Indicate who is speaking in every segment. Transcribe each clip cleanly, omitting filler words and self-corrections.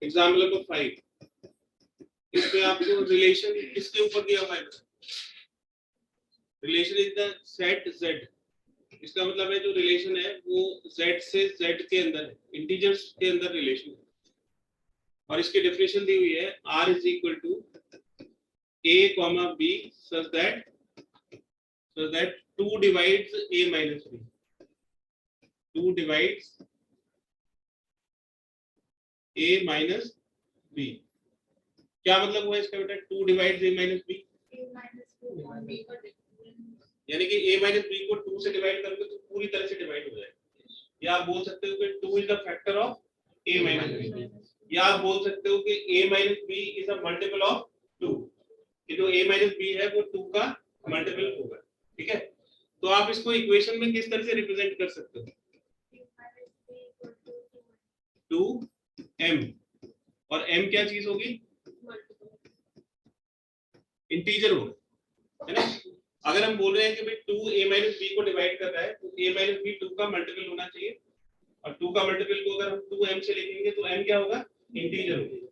Speaker 1: Example number 5, इसमें आपको relation किसके ऊपर दिया हुआ है? Relation is the set z। इसका मतलब है जो रिलेशन है वो z से z के अंदर है, इंटीजर्स के अंदर रिलेशन है। और इसकी डेफिनेशन दी हुई है r is equal to a comma b such that 2 divides a minus b, 2 divides a minus b। क्या मतलब हुआ इसका बेटा? 2 डिवाइड्स a माइनस b, यानी कि a माइनस b को 2 से डिवाइड करोगे तो पूरी तरह से डिवाइड हो जाएगा। या आप बोल सकते हो कि 2 is the factor of a minus b, या आप बोल सकते हो कि a minus b is a multiple of 2, कि जो a माइनस b है वो 2 का मल्टीपल होगा। ठीक है, तो आप इसको इक्वेशन में किस तरह से रिप्रेजेंट कर सकते हो? 2m, और m क्या चीज होगी? इंटीजर होगा, है ना। अगर हम बोल रहे हैं कि भाई 2 a माइनस b को डिवाइड कर रहा है तो a माइनस b 2 का मल्टीपल होना चाहिए, और 2 का मल्टीपल को अगर हम 2m से लिखेंगे तो m क्या होगा? इंटीजर होगा।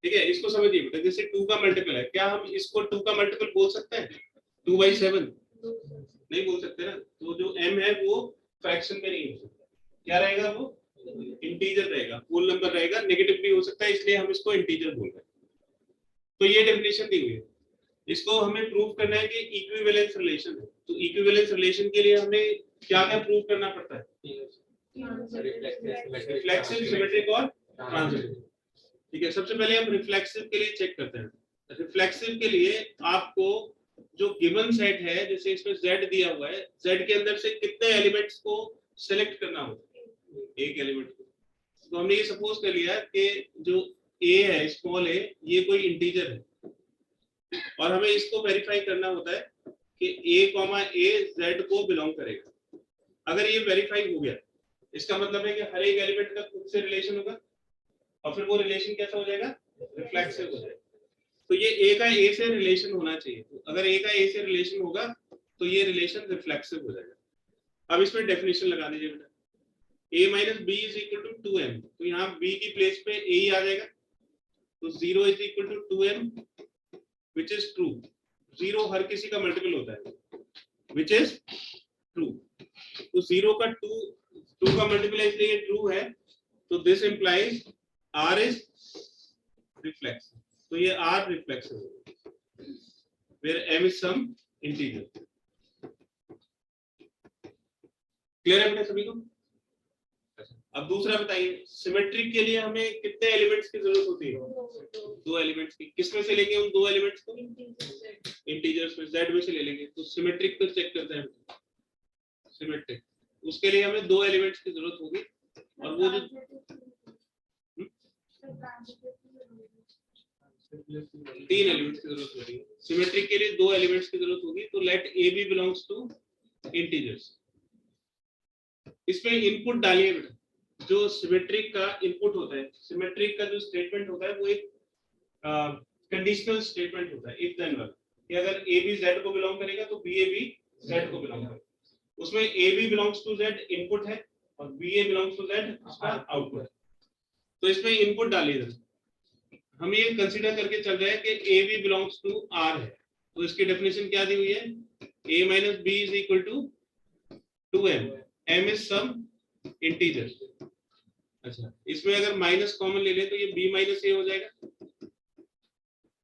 Speaker 1: ठीक है, इसको समझिए बेटा, जैसे 2 का मल्टीपल है, क्या हम इसको 2 का मल्टीपल बोल सकते हैं? 2/7 नहीं बोल सकते ना। तो जो m है वो फ्रैक्शन में नहीं हो सकता, क्या रहेगा? वो इंटीजर रहेगा, होल नंबर रहेगा, नेगेटिव भी हो सकता है, इसलिए हम इसको इंटीजर बोल रहे हैं। तो ये डेफिनेशन दी हुई है। इसको हमें प्रूव करना है कि इक्विवेलेंस रिलेशन है। तो इक्विवेलेंस रिलेशन के लिए हमें क्या क्या प्रूव करना पड़ता है? रिफ्लेक्सिव, सिमेट्रिक और ट्रांजिटिव। ठीक है, सबसे पहले हम रिफ्लेक्सिव के लिए चेक करते हैं। रिफ्लेक्सिव के लिए आपको जो गिवन सेट है, जैसे इसमें z दिया हुआ है, z के अंदर से कितने एलिमेंट्स को सिलेक्ट करना होगा? एक एलिमेंट को। तो हमने ये सपोज कर लिया कि जो a है, स्मॉल a, ये कोई इंटीजर है, और हमें इसको वेरीफाई करना होता है कि a कॉमा a z को बिलोंग करेगा। अगर ये वेरीफाई हो गया, इसका मतलब है कि हर एक एलिमेंट का खुद से रिलेशन होगा, और फिर वो रिलेशन कैसा हो जाएगा? रिफ्लेक्सिव हो जाएगा। तो ये a का a से रिलेशन होना चाहिए। तो अगर a का a से रिलेशन होगा तो ये रिलेशन रिफ्लेक्सिव हो जाएगा। अब इसमें डेफिनेशन लगा दीजिए बेटा, a minus b is equal to 2m। तो यहाँ b की प्लेस पे a ही आ जाएगा, तो 0 is equal to 2m, which is true. 0 हर किसी का मल्टीपल होता है, विच इज ट्रू। तो 0 का 2 का मल्टीपल है, इसलिए ये ट्रू है। तो this implies r is reflexive. तो ये r रिफ्लेक्सिव है, where m is some integer। Clear है बेटा सभी को? अब दूसरा बताइए, सिमेट्रिक के लिए हमें कितने एलिमेंट्स की जरूरत होती है? 2 एलिमेंट्स की। किसमें से लेंगे उन 2 एलिमेंट्स को? इंटीजर्स में, z में से ले लेंगे। तो सिमेट्रिक को चेक करते हैं। सिमेट्रिक, उसके लिए हमें 2 एलिमेंट्स की जरूरत होगी, और वो जो 3 एलिमेंट्स की जरूरत होगी। सिमेट्रिक के लिए 2 एलिमेंट्स की जरूरत होगी। तो let a b belongs to integers. इसमें इनपुट डालिए बेटा, जो सिमेट्रिक का इनपुट होता है। सिमेट्रिक का जो स्टेटमेंट होता है वो एक कंडीशनल स्टेटमेंट होता है, इफ देन वाला, कि अगर a b z को बिलोंग करेगा तो b a b z को बिलोंग करेगा। उसमें a b belongs to z input है, और b a belongs to z उसका आउटपुट है। तो इसमें इनपुट डालिए। हम ये कंसीडर करके चल रहे हैं कि a b belongs to r है। तो इसकी डेफिनेशन क्या दी हुई है? a minus b is equal to 2m, m is some integer. अच्छा, इसमें अगर माइनस कॉमन ले ले तो ये b माइनस a हो जाएगा,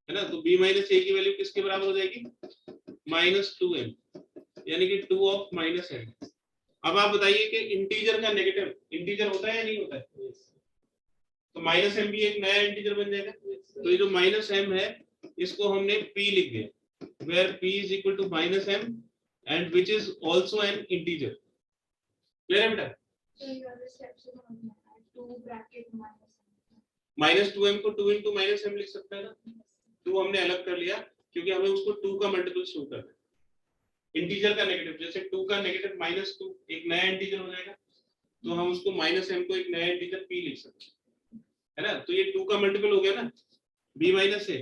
Speaker 1: है ना। तो b माइनस a की वैल्यू किसके बराबर हो जाएगी? माइनस 2m, यानी कि 2 ऑफ माइनस m। अब आप बताइए कि इंटीजर का नेगेटिव इंटीजर होता है या नहीं होता है? तो माइनस m भी एक नया इंटीजर बन जाएगा। तो ये जो माइनस m है, इसको हमने p लिख दिया, where p is equal to minus m and which is also an integer। Clear है बेटा? माइनस 2m को 2 इंटू माइनस m लिख सकते हैं ना। 2 हमने अलग कर लिया क्योंकि हमें उसको 2 का मल्टीपल शो करना है। इंटीजर का नेगेटिव, जैसे 2 का नेगेटिव माइनस 2 एक नया इंटीजर हो जाएगा, तो हम उसको माइनस m को एक नया इंटीजर p लिख सकते हैं, है ना। तो ये 2 का मल्टीपल हो गया ना, b माइनस a।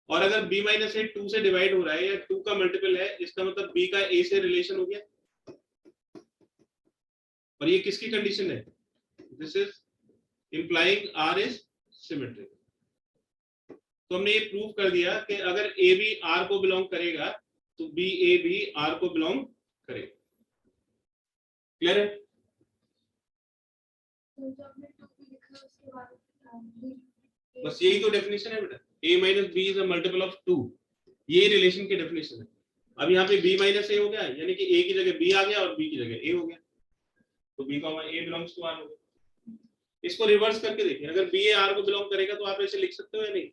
Speaker 1: और अगर b माइनस a 2 से डिवाइड हो रहा है या 2 का मल्टीपल है, इसका मतलब b का a से रिलेशन हो गया। और ये किसकी कंडीशन है? This is implying R is symmetric. तो हमने ये प्रूव कर दिया कि अगर ए बी आर को बिलोंग करेगा तो बी ए भी आर को बिलोंग करेगा. क्लियर है? बस यही तो डेफिनेशन है बेटा. a minus B is a multiple of 2. ये रिलेशन की डेफिनेशन है. अब यहाँ पे b माइनस ए हो गया, यानी कि a की जगह b आ गया और b की जगह a हो गया, तो b comma a belongs to r हो गया. इसको रिवर्स करके देखिए, अगर b a r को बिलोंग करेगा तो आप ऐसे लिख सकते हो या नहीं?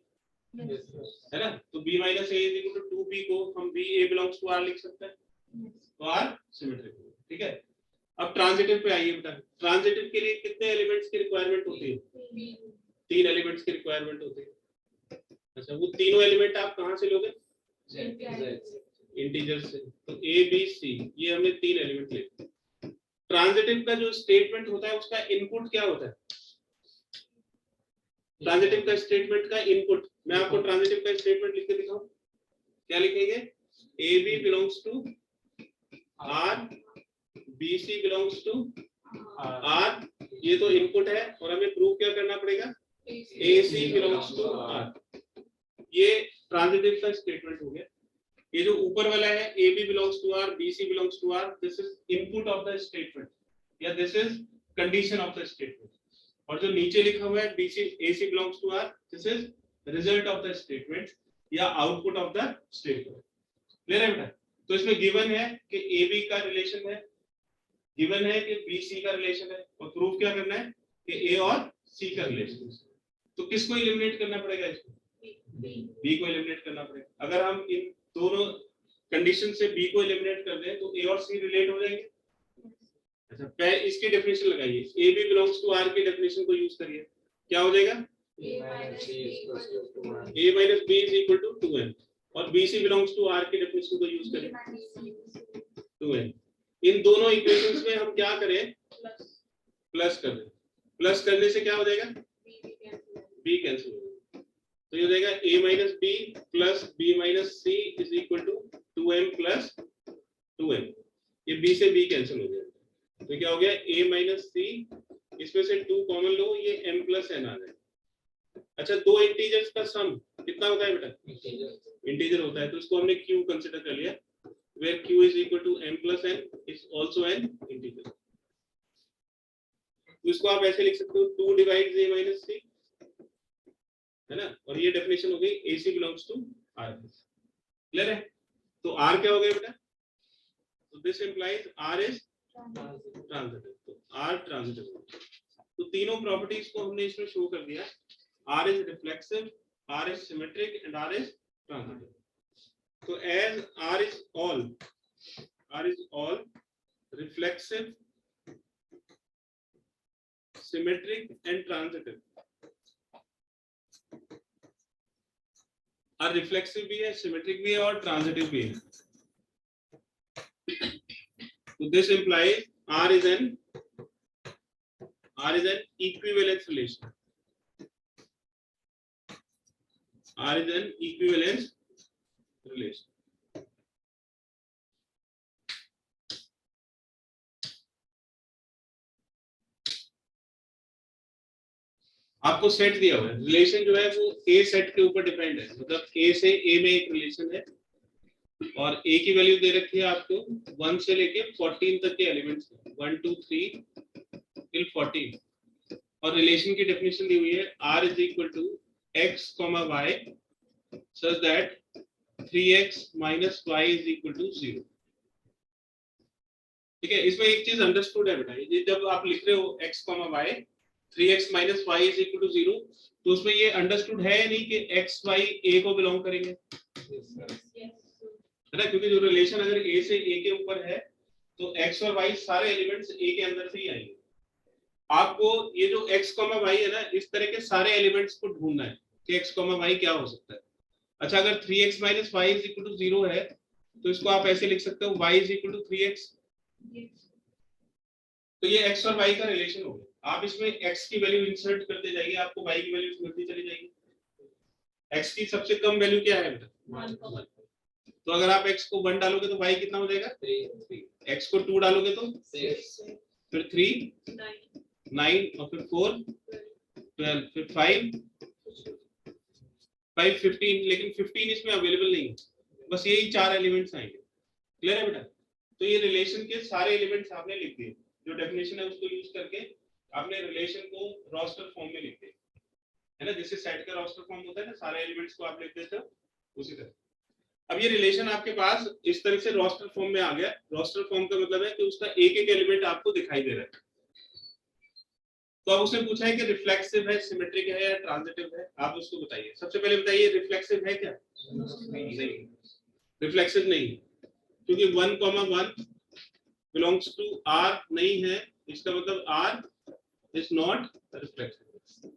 Speaker 1: है ना? तो b minus a is equal to 2b को हम b a belongs to r लिख सकते हैं, तो r सिमेट्रिक है. ठीक है. अब ट्रांजिटिव पे आइए बेटा. ट्रांजिटिव के लिए कितने एलिमेंट्स की रिक्वायरमेंट होती है? 3 एलिमेंट्स की रिक्वायरमेंट होती है. अच्छा, वो तीनों एलिमेंट आप कहां से लोगे? इंटीजर से. तो a b c ये हमने 3 एलिमेंट लिए. ट्रांजिटिव का जो स्टेटमेंट होता है उसका इनपुट क्या होता है? ट्रांजिटिव का स्टेटमेंट का इनपुट, मैं आपको ट्रांजिटिव का स्टेटमेंट लिख के दिखाऊं. क्या लिखेंगे? a b belongs to r, b c belongs to r. ये तो इनपुट है और हमें प्रूव क्या करना पड़ेगा? a c belongs to r. ये ट्रांजिटिव का स्टेटमेंट हो गया. ये जो ऊपर वाला है a b belongs to r, b c belongs to r, this is input of the statement या this is condition of the statement. और जो नीचे लिखा हुआ है b c a c belongs to r, this is result of the statement या output of the statement. Clear है बेटा? तो इसमें गिवन है कि a b का रिलेशन है, गिवन है कि b c का रिलेशन है, और प्रूफ क्या करना है कि a और c का रिलेशन है. तो किसको एलिमिनेट करना पड़ेगा? इसको b को एलिमिनेट करना पड़ेगा. अगर हम इन दोनों कंडीशन से b को एलिमिनेट कर दें तो a और c रिलेट हो जाएंगे. अच्छा, पहले इसकी डेफिनेशन लगाइए. a b belongs to r की डेफिनेशन को यूज करिए. क्या हो जाएगा? a minus b is equal to 2n. और b c belongs to r की डेफिनेशन को यूज करिए 2n. इन दोनों इक्वेशंस में हम क्या करें? प्लस कर दें. प्लस करने से क्या हो जाएगा? b कैंसिल हो जाएगा. तो ये हो जाएगा a minus b plus b minus c is equal to 2m plus 2n. ये b से b कैंसिल हो जाएगा. तो क्या हो गया? a माइनस c, इसमें से 2 कॉमन लो, ये m प्लस n आ जाएगा. अच्छा, दो इंटीजर्स का सम कितना होता है बेटा? इंटीजर होता है. तो इसको हमने q कंसीडर कर लिया, where q is equal to m plus n is also an integer. तो इसको आप ऐसे लिख सकते हो 2 divides a minus c, है ना? और ये डेफिनेशन हो गई ac belongs to r. Clear है? तो r क्या हो गया बेटा? तो this implies r is transitive. तो r transitive. तो तीनों प्रॉपर्टीज को हमने इसमें शो कर दिया. r is reflexive, r is symmetric and r is transitive. So as r is all reflexive, symmetric and transitive. r reflexive भी है, symmetric भी है और transitive भी है. So this implies r is an equivalence relation. r is an equivalence relation. आपको set दिया हुआ है. रिलेशन जो है वो a सेट के ऊपर डिपेंड है. मतलब a से a में एक रिलेशन है और a की वैल्यू दे रखी है आपको 1 से लेके 14 तक के एलिमेंट्स, 1 2 3 till 14. और रिलेशन की डेफिनेशन दी हुई है r is equal to x, y such that 3x minus y is equal to 0. ठीक है. इसमें एक चीज अंडरस्टूड है बेटा, ये जब आप लिख रहे हो x, y 3x minus y is equal to 0, तो उसमें ये अंडरस्टूड है नहीं कि x y a को बिलोंग करेंगे, है ना? क्योंकि जो रिलेशन अगर a से a के ऊपर है तो x और y सारे एलिमेंट्स a के अंदर से ही आएंगे. आपको ये जो x, y है ना, इस तरह के सारे एलिमेंट्स को ढूंढना है कि x, y क्या हो सकता है. अच्छा, अगर 3x minus y is equal to 0 है तो इसको आप ऐसे लिख सकते हो y is equal to 3x. तो ये x और y का रिलेशन हो गया. आप इसमें x की वैल्यू इंसर्ट करते जाइए, आपको y की वैल्यू मिलती चली जाएगी. x की सबसे कम वैल्यू क्या है बेटा? 1. तो अगर आप x को 1 डालोगे तो y कितना हो जाएगा? 3. x को 2 डालोगे तो 6, फिर 3 9 और फिर 4 12, फिर 5, 15, लेकिन 15 इसमें अवेलेबल नहीं है, बस यही 4 एलिमेंट्स आएंगे। क्लियर है बेटा? तो ये रिलेशन के सारे एलिमेंट्स आपने लिख दिए, जो डेफिनेशन है उसको यूज करके आपने रिलेशन को रोस्टर फॉर्म में लिख दिया, है ना? जैसे सेट का रोस्टर फॉर्म होता है ना, सारे एलिमेंट्स को आप लिख देते हो उसी तरह। अब ये रिलेशन आपके पास इस तरह से रोस्टर फॉर्म में आ गया। रोस्टर फॉर्म का मतलब है कि उसका एक एक एलिमेंट आपको दिखाई दे रहा है। तो अब उसने पूछा है कि रिफ्लेक्सिव है, सिमेट्रिक है या ट्रांजिटिव है, आप उसको बताइए। सबसे पहले बताइए रिफ्लेक्सिव है क्या? नहीं, रिफ्लेक्सिव नहीं, क्योंकि 1,1 बिलोंग्स टू R नहीं है, इसका मतलब R इज नॉट रिफ्लेक्सिव।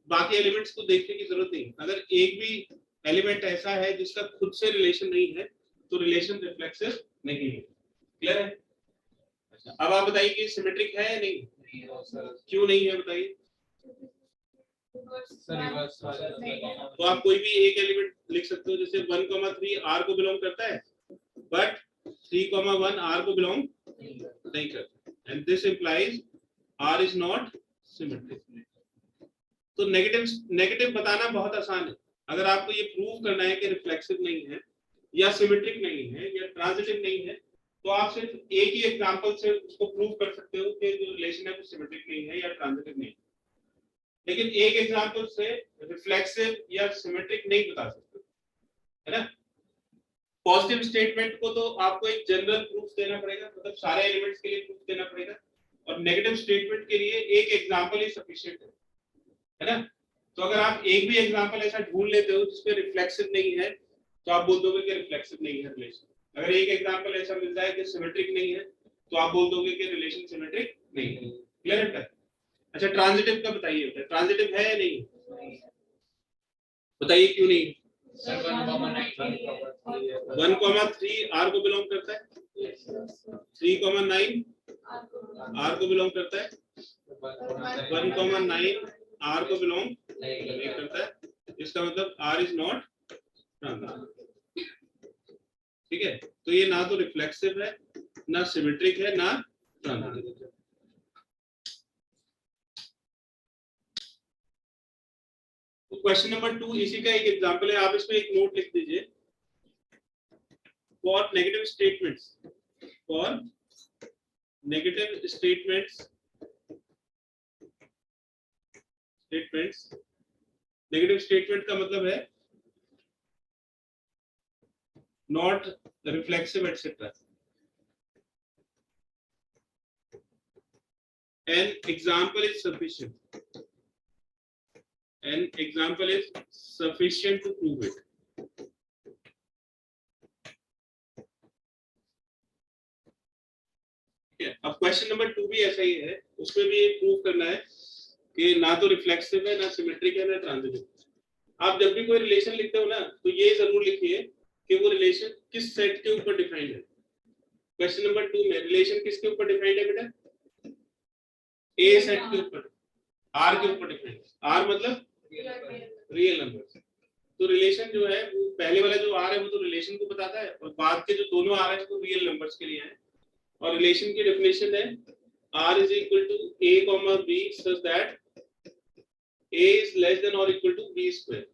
Speaker 1: बाकी एलिमेंट्स को देखने की जरूरत नहीं, अगर एक भी एलिमेंट ऐसा है जिसका खुद से रिलेशन नहीं है तो रिलेशन रिफ्लेक्सिव नहीं है। क्लियर है? अच्छा, अब आप बताइए कि सिमेट्रिक है या नहीं? क्यों नहीं है बताइए? तो आप कोई भी एक एलिमेंट लिख सकते हो, जैसे 1,3 R को बिलोंग करता है, बट 3,1 R को बिलोंग नहीं करता, and this implies R is not symmetric. तो नेगेटिव बताना बहुत आसान है। अगर आपको ये प्रूव करना है कि रिफ्लेक्सिव नहीं है या सिमेट्रिक नहीं है या ट्रांजिटिव नहीं है, तो आप सिर्फ एक ही एग्जांपल से उसको प्रूव कर सकते हो कि जो रिलेशन है वो सिमेट्रिक नहीं है या ट्रांजिटिव नहीं है, लेकिन एक एग्जांपल से रिफ्लेक्सिव या सिमेट्रिक नहीं बता सकते, है ना? पॉजिटिव स्टेटमेंट को तो आपको एक जनरल प्रूफ देना पड़ेगा, मतलब सारे एलिमेंट्स के लिए प्रूफ देना पड़ेगा, और नेगेटिव स्टेटमेंट के लिए एक एग्जांपल ही सफिशिएंट है ना? तो अगर आप एक भी एग्जांपल ऐसा ढूंढ लेते हो जिसमें रिफ्लेक्सिव नहीं है, तो आप बोल दोगे कि रिफ्लेक्सिव नहीं है रिलेशन। अगर एक एग्जांपल ऐसा मिलता है कि सिमेट्रिक नहीं है, तो आप बोल दोगे कि रिलेशन सिमेट्रिक नहीं है। क्लियर है? अच्छा, ट्रांजिटिव का बताइए, ट्रांजिटिव है या नहीं? बताइए क्यों नहीं? 1,3 R को बिलोंग करता है, 3,9 R को बिलोंग करता है, 1,9 R को बिलोंग नहीं करता है, इसका मतलब R इज नॉट ट्रांजिटिव। ठीक है? तो ये ना तो रिफ्लेक्सिव है, ना सिमेट्रिक है, ना ट्रांजिटिव। क्वेश्चन नंबर 2 इसी का एक एग्जांपल है, आप इसमें एक नोट लिख दीजिए। For negative statements, negative statement का मतलब है not reflexive etcetera. An example is sufficient to prove it. अब क्वेश्चन नंबर 2 भी ऐसा ही है, उसमें भी प्रूव करना है कि ना तो रिफ्लेक्सिव है, ना सिमेट्रिक है, ना ट्रांजिटिव। आप जब भी कोई रिलेशन लिखते हो ना, तो ये जरूर लिखिए कि वो रिलेशन किस सेट के ऊपर डिफाइंड है। क्वेश्चन नंबर 2 में रिलेशन किसके ऊपर डिफाइंड है बेटा? ए सेट के ऊपर, आर के ऊपर डिफाइंड है। आर मतलब रियल नंबर। तो रिलेशन जो है वो पहले वाला जो आर है वो तो रिलेशन को बताता है, और बाद के जो दोनों आर है वो रियल नंबर्स के लिए है। और रिलेशन की डेफिनेशन है R is equal to A, B such that A is less than or equal to B square।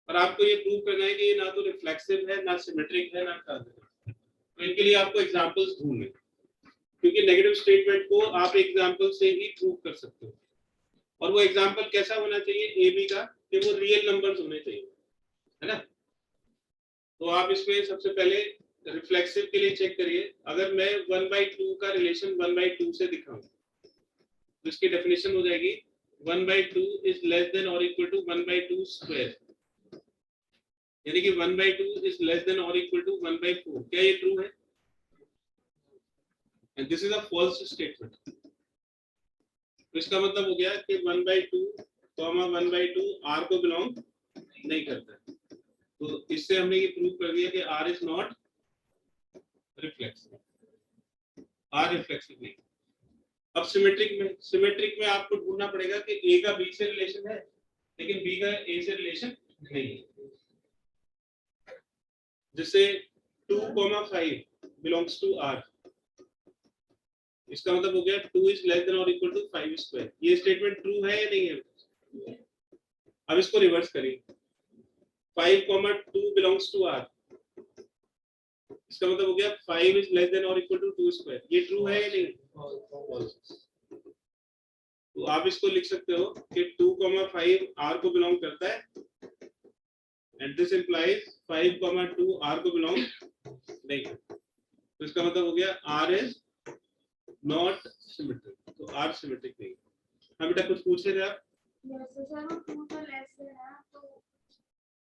Speaker 1: और आपको ये प्रूव करना है कि ये ना तो रिफ्लेक्सिव है, ना सिमेट्रिक है, ना ट्रांजिटिव। तो इनके लिए आपको एग्जांपल्स ढूंढने, क्योंकि नेगेटिव स्टेटमेंट को आप एग्जांपल से ही प्रूव कर सकते हो। और वो एग्जांपल कैसा होना चाहिए ए बी का, कि वो रियल नंबर्स होने चाहिए, है ना? तो आप इसमें सबसे पहले रिफ्लेक्सिव के लिए चेक करिए। अगर मैं 1/2 का रिलेशन 1/2 से दिखाऊं, तो इसकी डेफिनेशन हो जाएगी 1/2 इज लेस देन और इक्वल टू 1/2 स्क्वायर, यानी कि 1/2 इज लेस देन और इक्वल टू 1/4। क्या ये ट्रू है? And this is a false statement. तो इसका मतलब हो गया कि 1/2 1/2 R को बिलोंग नहीं करता है। तो इससे हमने ये प्रूव कर दिया कि R is not reflexive, R reflexive नहीं। अब सिमेट्रिक में आपको ढूंढना पड़ेगा कि A का B से रिलेशन है, लेकिन B का A से रिलेशन नहीं है। जैसे 2,5 बिलोंग्स टू R, इसका मतलब हो गया 2 इज लेस देन और इक्वल टू 5 स्क्वायर। ये स्टेटमेंट ट्रू है या नहीं है? अब इसको रिवर्स करिए, 5,2 बिलोंग्स टू आर, इसका मतलब हो गया 5 इज लेस देन और इक्वल टू 2 स्क्वायर। ये ट्रू है या नहीं? तो आप इसको लिख सकते हो कि 2,5 आर को बिलोंग करता है, एंड दिस इंप्लाइज 5,2 आर को बिलोंग नहीं करता। तो इसका मतलब हो गया आर इज नॉट सिमेट्रिक, तो आर सिमेट्रिक नहीं। हाँ बेटा कुछ पूछ रहे थे आप?
Speaker 2: सर वो 2 तो लेस है ना, तो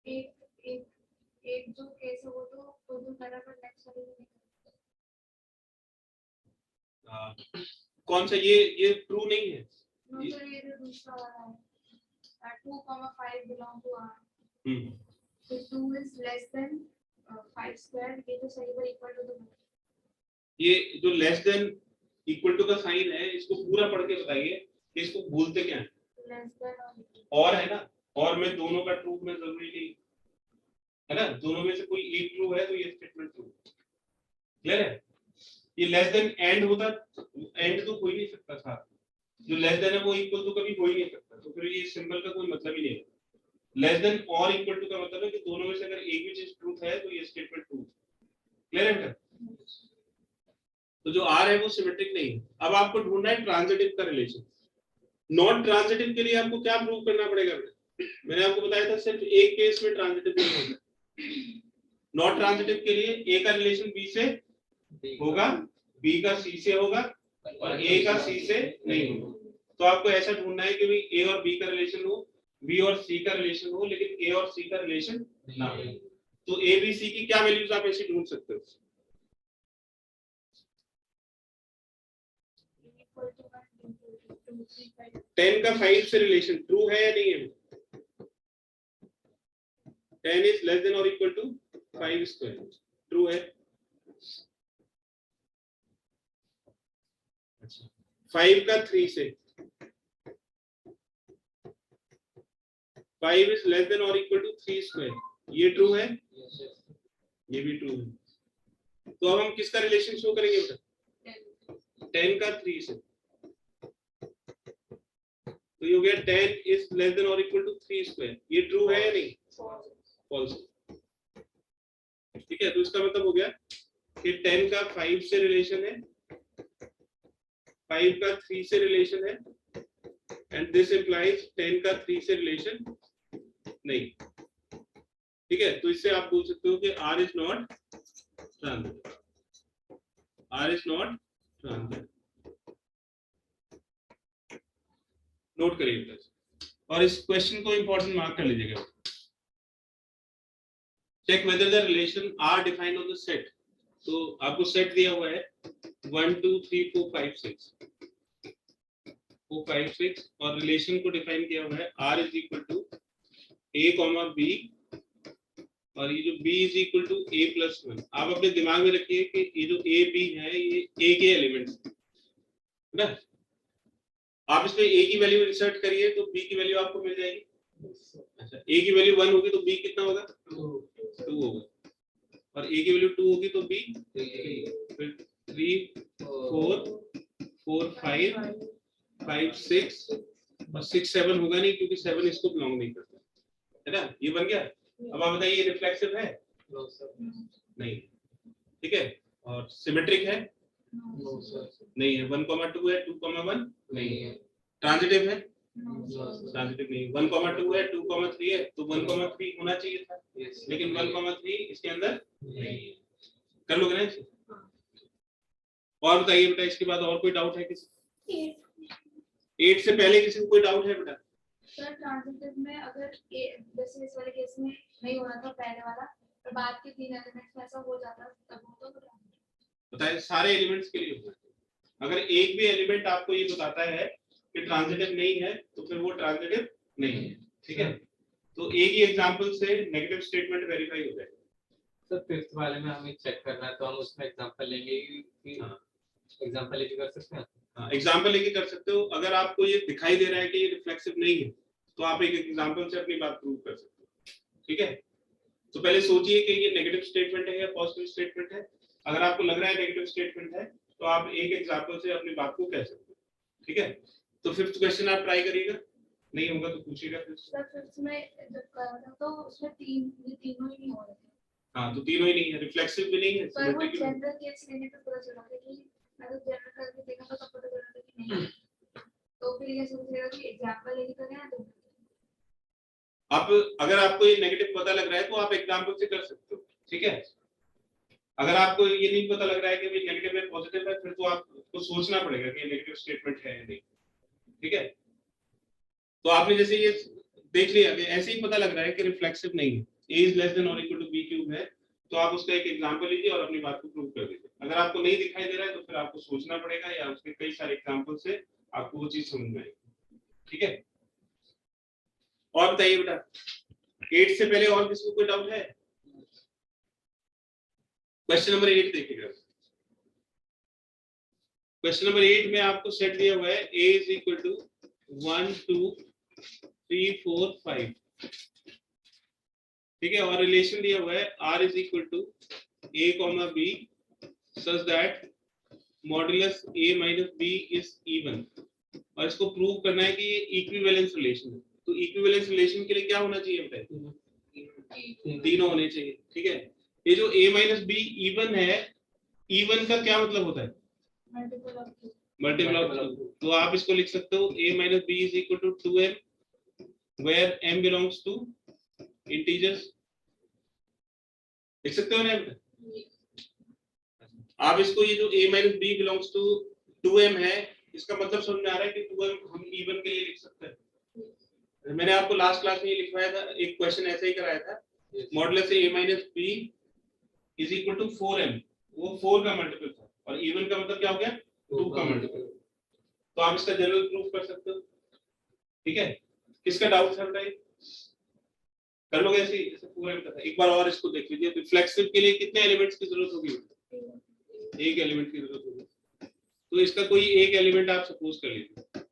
Speaker 2: एक एक एक जो केस है वो तो बराबर नेक्स्ट वाले में
Speaker 1: कौन सा? ये ट्रू नहीं है।
Speaker 2: नो सर, ये जो दूसरा वाला है 2,5 बिलोंग टू आर, तो 2 इज लेस देन 5 स्क्वायर, ये तो सही पर इक्वल टू।
Speaker 1: ये जो लेस देन इक्वल टू का साइन है, इसको पूरा पढ़ के बताइए कि इसको बोलते क्या है।
Speaker 2: लेस देन
Speaker 1: और है ना, और में दोनों का ट्रू में जरूरी नहीं है ना, दोनों में से कोई एक ट्रू है तो ये स्टेटमेंट ट्रू। क्लियर है? ये लेस देन एंड होता, एंड तो हो ही नहीं सकता था, जो लेस देन है वो इक्वल टू कभी हो ही नहीं सकता, तो फिर ये सिंबल का कोई मतलब ही नहीं है। लेस देन और इक्वल टू का मतलब है कि दोनों में से अगर एक भी चीज ट्रूथ है तो ये स्टेटमेंट ट्रू। क्लियर है? तो जो आर है वो सिमेट्रिक नहीं है। अब आपको ढूंढना है ट्रांजिटिव का रिलेशन। नॉन ट्रांजिटिव के लिए आपको क्या प्रूव करना पड़ेगा? मैंने आपको बताया था सिर्फ एक केस में ट्रांजिटिव नहीं होगा। नॉट ट्रांजिटिव के लिए ए का रिलेशन बी से होगा, बी का सी से होगा, और ए का सी से नहीं होगा। तो आपको ऐसा ढूंढना है कि भाई ए और बी का रिलेशन हो, बी और सी का रिलेशन हो, लेकिन ए और सी का रिलेशन ना हो। तो ए बी सी की क्या वैल्यूज आप ऐसे ढूंढ सकते हो? 10 का 5 से रिलेशन ट्रू है या नहीं है? 10 इज लेस देन और इक्वल टू 5 स्क्वायर, ट्रू है। 5 का 3 से, 5 इज लेस देन और इक्वल टू 3 स्क्वायर, ये ट्रू है, ये भी ट्रू है। तो अब हम किसका रिलेशन शो करेंगे बेटा? 10 का 3 से, तो ये हो गया 10 इज लेस देन और इक्वल टू 3 स्क्वायर, ये ट्रू है या नहीं? फॉल्स। ठीक है, तो इसका मतलब हो गया कि 10 का 5 से रिलेशन है, 5 का 3 से रिलेशन है, एंड दिस इंप्लाइज 10 का 3 से रिलेशन नहीं। ठीक है, तो इससे आप बोल सकते हो कि R is not transitive, R is not transitive. Note करिए और इस क्वेश्चन को इंपॉर्टेंट मार्क कर लीजिएगा। Check whether the relation are defined on the set. तो आपको सेट दिया हुआ है 1 2 3 4 5 6 4 5 6 और रिलेशन को डिफाइन किया हुआ है r is equal to a comma b, और ये जो b is equal to a plus 1। आप अपने दिमाग में रखिए कि ये जो a b है ये a के एलिमेंट्स है ना। आप इसमें a की वैल्यू इंसर्ट करिए तो b की वैल्यू आपको मिल जाएगी। अच्छा, a की वैल्यू 1 होगी तो b कितना होगा? 2 होगा, और a की वैल्यू 2 होगी तो b 3 4 4 5 5 6 और 6 7 होगा नहीं क्योंकि 7 इसको बिलोंग नहीं करता है ना। ये बन गया। अब आप बताइए ये रिफ्लेक्सिव है? नहीं। ठीक है, और सिमेट्रिक है? नहीं है। 1,2 है, 2,1 नहीं है। ट्रांजिटिव है? ट्रांजिटिव नहीं। 1,2 है, 2,3 है, तो 1,3 होना चाहिए था, लेकिन 1,3 इसके अंदर नहीं है। कर लोगे ना इसे? और बताइए बेटा, इसके बाद और कोई डाउट है किसी? 8 से पहले किसी को कोई डाउट है बेटा?
Speaker 2: सर ट्रांजिटिव में अगर जैसे इस वाले केस में नहीं होना था पहले वाला, तो बाद के 3 एलिमेंट्स में ऐसा हो जाता तब वो तो
Speaker 1: बताइए सारे एलिमेंट्स के लिए होता है। अगर एक भी एलिमेंट आपको ये बताता है कि ट्रांजिटिव नहीं है तो फिर वो ट्रांजिटिव नहीं है। ठीक है, तो एक ही एग्जांपल से नेगेटिव स्टेटमेंट वेरीफाई हो जाएगा।
Speaker 3: सर फिफ्थ वाले में हमें चेक करना है तो हम उसमें एग्जांपल लेंगे कि एग्जांपल लेके कर सकते हैं।
Speaker 1: हाँ, एग्जांपल लेके कर सकते हो। अगर आपको ये दिखाई दे रहा है कि ये रिफ्लेक्सिव नहीं है तो आप एक एग्जांपल से अपनी बात प्रूव कर सकते हो। ठीक है, तो पहले सोचिए कि ये नेगेटिव स्टेटमेंट है या पॉजिटिव स्टेटमेंट है। अगर आपको लग रहा है नेगेटिव स्टेटमेंट है तो आप एक एग्जांपल से अपनी बात को कह सकते हो। ठीक है, तो फिफ्थ क्वेश्चन आप ट्राई करिएगा। नहीं होगा तो पूछिएगा फिर।
Speaker 2: सर फिफ्थ में जब करा था तो उसमें ये तीनों ही नहीं हो रहे थे।
Speaker 1: हाँ तो तीनों ही नहीं है, रिफ्लेक्सिव भी नहीं है,
Speaker 2: पर वो
Speaker 1: सिमेट्रिक भी नहीं।
Speaker 2: जनरल केस लेने पे पता चला था कि मैं तो जनरल करके देखा था तब पता चला था कि नहीं, तो फिर ये सोच रहा कि एग्जांपल लेके करें या तो
Speaker 1: आप अगर आपको ये नेगेटिव पता लग रहा है तो आप एग्जांपल से कर सकते हो, ठीक है। अगर आपको ये नहीं पता लग रहा है कि भाई नेगेटिव है पॉजिटिव है, फिर तो आपको सोचना पड़ेगा कि नेगेटिव स्टेटमेंट है या नहीं, ठीक है। तो आपने जैसे ये देख लिया कि ऐसे ही पता लग रहा है कि रिफ्लेक्सिव नहीं है, a इज लेस देन और इक्वल टू b क्यूब है, तो आप उसका एक एग्जांपल लीजिए और अपनी बात को प्रूव कर दीजिए। अगर आपको नहीं दिखाई दे रहा है तो फिर आपको सोचना पड़ेगा या उसके कई सारे एग्जांपल से आपको वो चीज समझ में आएगी, ठीक है। और बताइए बेटा, 8 से पहले और किसी को कोई डाउट है? क्वेश्चन नंबर 8 देखिएगा। क्वेश्चन नंबर 8 में आपको सेट दिया हुआ है a इज इक्वल टू 1 2 3 4 5, ठीक है, और रिलेशन दिया हुआ है r is equal to a comma b such that modulus a minus b is even, और इसको प्रूव करना है कि ये इक्विवेलेंस रिलेशन है। तो इक्विवेलेंस रिलेशन के लिए क्या होना चाहिए बताइए? तीनों होने चाहिए, ठीक है। ये जो a माइनस b इवन है, इवन का क्या मतलब होता है? Multiple of 2। तो आप इसको लिख सकते हो a minus b is equal to 2m where m belongs to integers, लिख सकते हो ना बेटा? आप इसको ये जो a minus b belongs to 2m है, इसका मतलब समझ में आ रहा है कि 2m हम इवन के लिए लिख सकते हैं। मैंने आपको लास्ट क्लास में ये लिखवाया था, एक क्वेश्चन ऐसे ही कराया था, modulus a minus b is equal to 4m, वो 4 का मल्टीपल था, और इवन का मतलब क्या हो गया? 2 का मल्टीपल। तो आप इसका जनरल प्रूफ कर सकते हो, ठीक है। किसका डाउट था बताइए? कर लोगे ऐसे ही, जैसे 4m का था। एक बार और इसको देख लीजिए, रिफ्लेक्सिव के लिए कितने एलिमेंट्स की जरूरत होगी? एक एलिमेंट की जरूरत होगी। तो इसका कोई एक एलिमेंट आप सपोज कर लीजिए,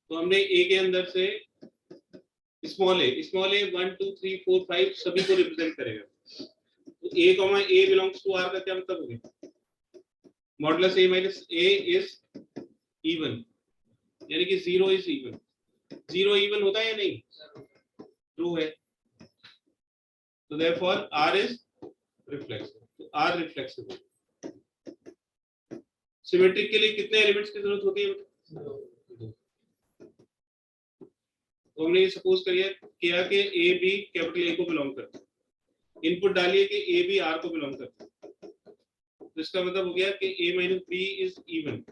Speaker 1: तो हमने a के अंदर से स्मॉल a 1 2 3 4 5 सभी को रिप्रेजेंट करेगा। तो a comma a belongs to r का क्या मतलब हो गया? Modulus a minus a is even, यानी कि 0 इज इवन। 0 इवन होता है या नहीं? ट्रू है। तो देयरफॉर r इज रिफ्लेक्सिव। तो r रिफ्लेक्सिव है। सिमेट्रिक के लिए कितने एलिमेंट्स की जरूरत होती है? तो हमने ये सपोज किया कि a b कैपिटल A को बिलोंग करता है। इनपुट डालिए कि a b r को बिलोंग करता है, तो इसका मतलब हो गया कि a minus b is even.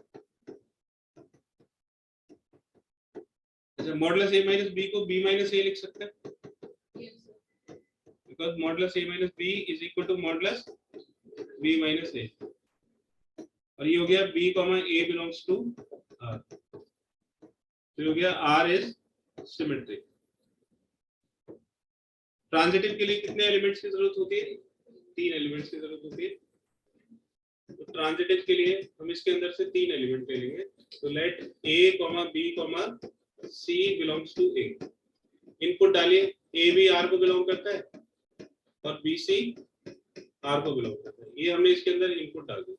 Speaker 1: अच्छा, मॉडुलस a माइनस b को b माइनस a लिख सकते हैं, because modulus a minus b is equal to modulus b minus a, और ये हो गया b comma a belongs to r, तो हो गया r इज सिमेट्रिक। ट्रांजिटिव के लिए कितने एलिमेंट्स की जरूरत होती है? 3 एलिमेंट्स की जरूरत होती है। तो ट्रांजिटिव के लिए हम इसके अंदर से 3 एलिमेंट ले लेंगे। तो let a b c belongs to a। Input डालिए, a b r को बिलोंग करता है और b c r को बिलोंग करता है। ये हमने इसके अंदर इनपुट डाल दिया।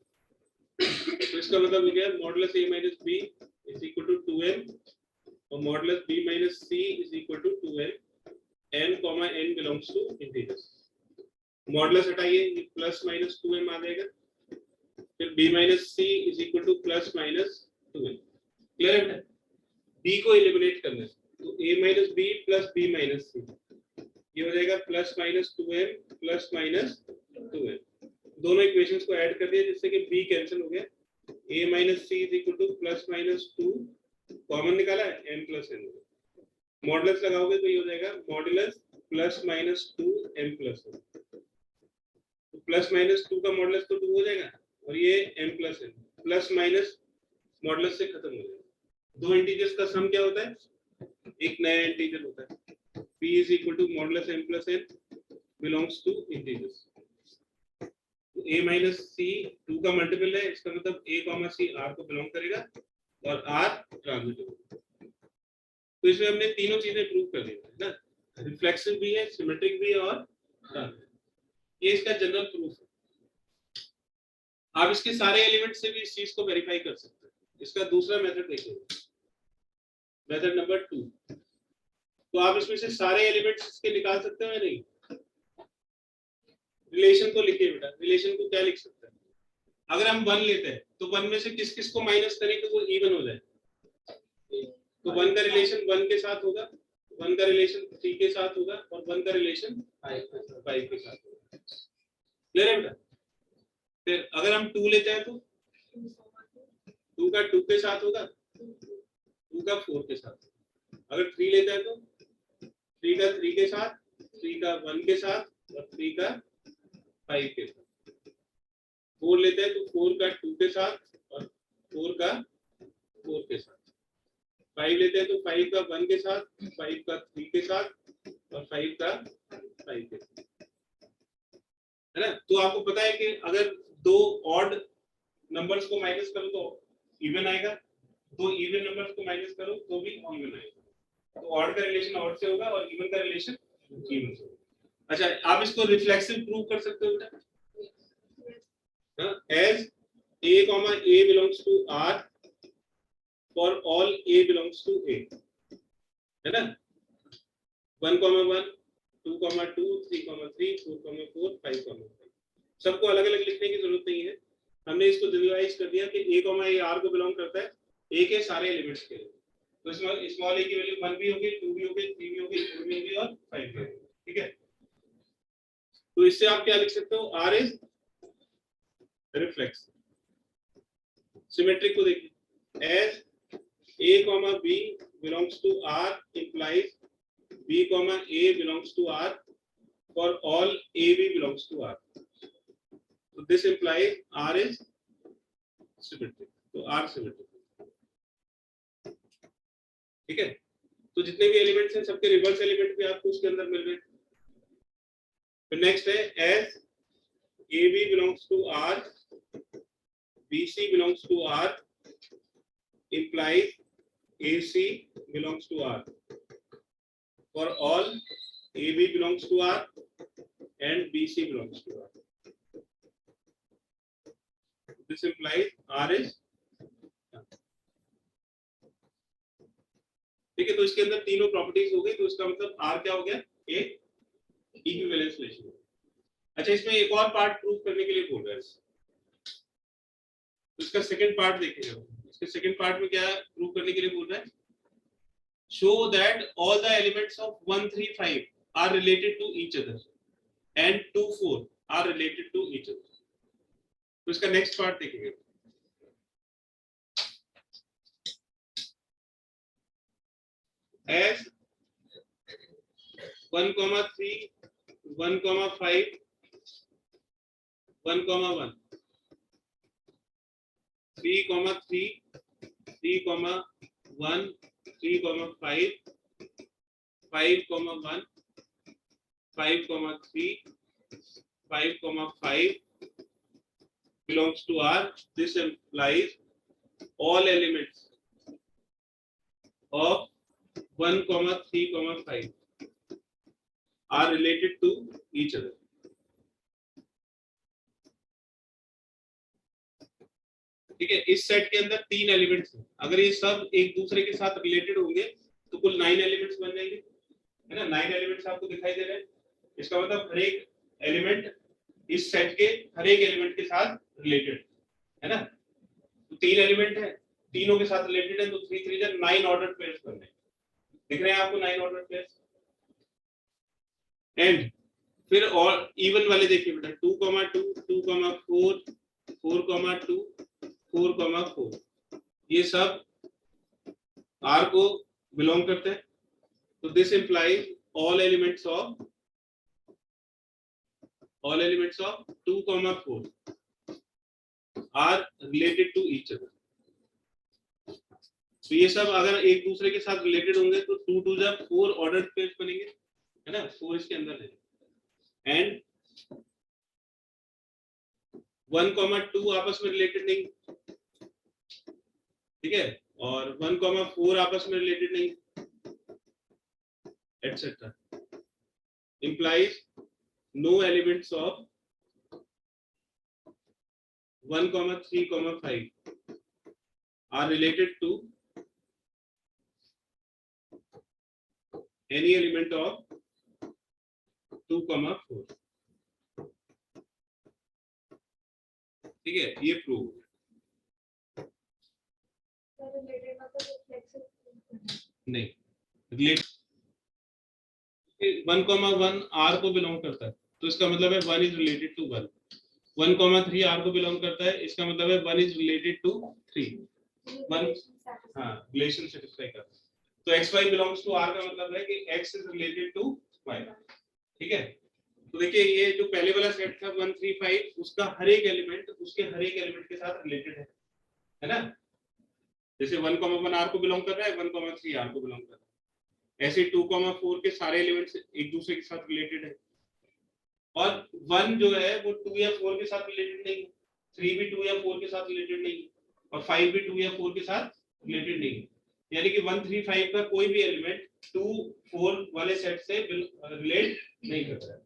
Speaker 1: तो इसका मतलब हो गया modulus a minus b is equal to 2m और modulus b minus c is equal to 2m n comma n belongs to integers. Modulus हटाइए, ये प्लस माइनस 2m आ जाएगा, फिर b minus c is equal to plus minus 2m। Clear है? b को eliminate करना है, तो a minus b plus b minus c, ये हो जाएगा plus minus 2m plus minus 2m। दोनों इक्वेशंस को ऐड कर दिया जिससे कि b कैंसिल हो गया। a minus c is equal to plus minus 2, common निकाला है m प्लस n। मॉडुलस लगाओगे तो ये हो जाएगा modulus plus minus 2 m plus 1। तो प्लस माइनस 2 का मॉडुलस तो 2 हो जाएगा, और ये m plus n, plus minus modulus से खत्म हो जाएगा। दो इंटीजर्स का सम क्या होता है? एक नया इंटीजर होता है। p is equal to modulus m plus n belongs to integers. तो a माइनस c 2 का मल्टीपल है, इसका मतलब a कॉमा c r को बिलोंग करेगा और r ट्रांजिटिव। तो इसमें हमने तीनों चीजें प्रूव कर दी है ना, रिफ्लेक्सिव भी है, सिमेट्रिक भी है और ट्रांजिटिव। ये इसका जनरल प्रूफ है। आप इसके सारे एलिमेंट से भी इस चीज को वेरीफाई कर सकते हैं। इसका दूसरा मेथड देखिए, मेथड नंबर 2। तो आप इसमें से सारे एलिमेंट्स के निकाल सकते हो या नहीं? रिलेशन को लिखिए बेटा, रिलेशन को क्या लिख सकते हैं? अगर हम 1 लेते हैं तो 1 में से किस किस को माइनस करें तो वो इवन हो जाए। तो 1 का रिलेशन 1 के साथ होगा, 1 का रिलेशन 3 के साथ होगा और 1 का रिलेशन 5 के साथ होगा। क्लियर है बेटा? फिर अगर हम 2 लेते हैं तो 2 का 2 के साथ होगा, 2 का 4 के साथ होगा। अगर 3 लेते हैं तो 3 का 3 के साथ, 3 का 1 के साथ और 3 का 5 के साथ। 4 लेते हैं तो 4 का 2 के साथ और 4 का 4 के साथ। 5 लेते हैं तो 5 का 1 के साथ, 5 का 3 के साथ और 5 का 5 के साथ, है ना? तो आपको पता है कि अगर दो ऑड नंबर्स को माइनस करो तो इवन आएगा, दो इवन नंबर्स को माइनस करो तो भी इवन आएगा। तो ऑड का रिलेशन ऑड से होगा और इवन का रिलेशन इवन से होगा। अच्छा, आप इसको रिफ्लेक्सिव प्रूव कर सकते हो बेटा? As a comma a belongs to R for all a belongs to A, है ना? 1, 1, 2, 2, 3, 3, 4, 4, 5, 5 सबको अलग अलग लिखने की जरूरत नहीं है। हमने इसको डिवाइड कर दिया कि a कॉमा a R को बिलोंग करता है a के सारे एलिमेंट्स के लिए। तो इसमें स्मॉल a की वैल्यू 1 भी होगी, 2 भी होगी, 3 भी होगी, 4 भी होगी और 5 भी होगी। ठीक है, तो इससे आप क्या लिख सकते हो? R is reflexive. सिमेट्रिक को देखिए, as a comma b belongs to R implies b comma a belongs to R for all ab belongs to R. So this implies R is symmetric. तो R symmetric, ठीक है? तो जितने भी elements हैं सबके रिवर्स एलिमेंट भी आपको उसके अंदर मिल रहे हैं। फिर नेक्स्ट है as AB belongs to R, BC belongs to R implies AC belongs to R for all AB belongs to R and BC belongs to R. This implies R is, ठीक है? तो इसके अंदर तीनों प्रॉपर्टीज हो गई, तो इसका मतलब R क्या हो गया? एक इक्विवेलेंस रिलेशन। अच्छा, इसमें एक और पार्ट प्रूव करने के लिए बोल रहा है, तो इसका सेकंड पार्ट देखिएगा। इसके सेकंड पार्ट में क्या प्रूव करने के लिए बोल रहा है? Show that all the elements of 1, 3, 5 are related to each other and 2, 4 are related to each other. तो इसका नेक्स्ट पार्ट देखिएगा। as 1, 3, 1, 5, 1, 1, 3, 3, 3, 1, 3, 5, 5, 1, 5, 3, 5, 5 belongs to R. This implies all elements of 1, 3, 5 are related to each other. ठीक है, इस set के अंदर 3 elements हैं। अगर ये सब एक दूसरे के साथ रिलेटेड होंगे तो कुल 9 एलिमेंट्स बन जाएंगे, है ना? 9 एलिमेंट्स आपको दिखाई दे रहे हैं। इसका मतलब हर एक एलिमेंट इस सेट के हर एक एलिमेंट के साथ रिलेटेड है ना? तो 3 एलिमेंट है, तीनों के साथ रिलेटेड है, तो 3 3 जा 9 ऑर्डर पेयर्स बन रहे हैं। दिख रहे हैं आपको 9 ऑर्डर पेयर्स? एंड फिर और इवन वाले देखिए बेटा, 2, 2, 2, 4, 4, 2, 4, 4 ये सब R को बिलोंग करते हैं। तो this implies all elements of 2, 4 are related to each other. तो ये सब अगर एक दूसरे के साथ रिलेटेड होंगे तो 2, 2 जा 4 ऑर्डर पेयर्स बनेंगे, है ना? 4 इसके अंदर है। एंड 1, 2 आपस में रिलेटेड नहीं, ठीक है? और 1, 4 आपस में रिलेटेड नहीं, etc. implies no elements of 1, 3, 5 are related to any element of 2, 4. ठीक है, ये प्रूव नहीं, रिलेट 1,1 R को बिलोंग करता है, तो इसका मतलब है 1 इज रिलेटेड टू 1. 1,3 R को बिलोंग करता है, इसका मतलब है 1 इज रिलेटेड टू 3. 1 हाँ रिलेशन सेटिस्फाई करता है. तो xy बिलोंग्स टू R का मतलब है कि x is related to y. ठीक है, तो देखिए ये जो पहले वाला सेट था 1, 3, 5, उसका हर एक एलिमेंट उसके हर एक एलिमेंट के साथ रिलेटेड है ना. जैसे 1,1 R को बिलोंग कर रहा है, 1,3 R को बिलोंग कर रहा है, ऐसे 2,4 के सारे एलिमेंट्स एक दूसरे के साथ रिलेटेड है. और 1 जो है वो 2 या 4 के साथ रिलेटेड नहीं है, 3 भी 2 या 4 के साथ रिलेटेड नहीं है, और 5 भी 2 या 4 के साथ रिलेटेड नहीं है. यानी कि 1, 3, 5 का कोई भी एलिमेंट 2, 4 वाले सेट से रिलेट नहीं करता है.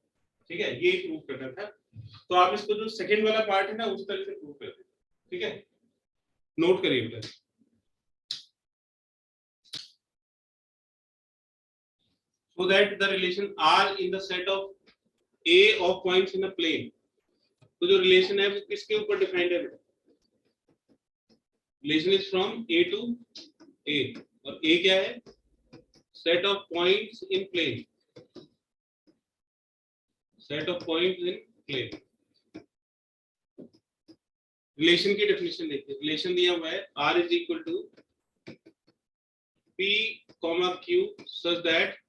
Speaker 1: ठीक है, ये प्रूव करना था. तो आप इसको जो सेकंड वाला पार्ट है ना उस तरह से प्रूव कर दें. ठीक है, नोट करिए बेटा. So that the relation R in the set of A of points in a plane. तो जो रिलेशन है वो किसके ऊपर डिफाइंड है बेटा? Relation is from A to A, और A क्या है? Set of points in plane. Set of points in plane. Relation की डेफिनेशन देखिए. रिलेशन दिया हुआ है R is equal to P, Q such that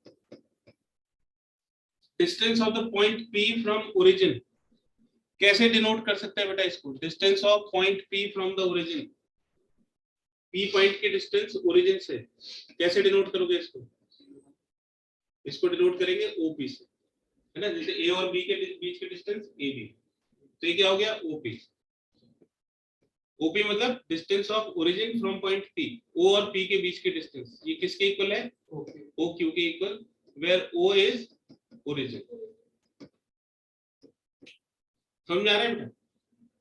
Speaker 1: distance of the point P from origin. कैसे denote कर सकते हैं बेटा इसको? Distance of point P from the origin. P point की डिस्टेंस ओरिजिन से कैसे डिनोट करोगे इसको? इसको डिनोट करेंगे OP से, है ना. जैसे A और B के बीच की डिस्टेंस AB, तो ये क्या हो गया? OP. OP मतलब distance of origin from point P. O और P के बीच की डिस्टेंस ये किसके इक्वल है? OQ के equal, where O is origin. समझ आ रहा है बेटा?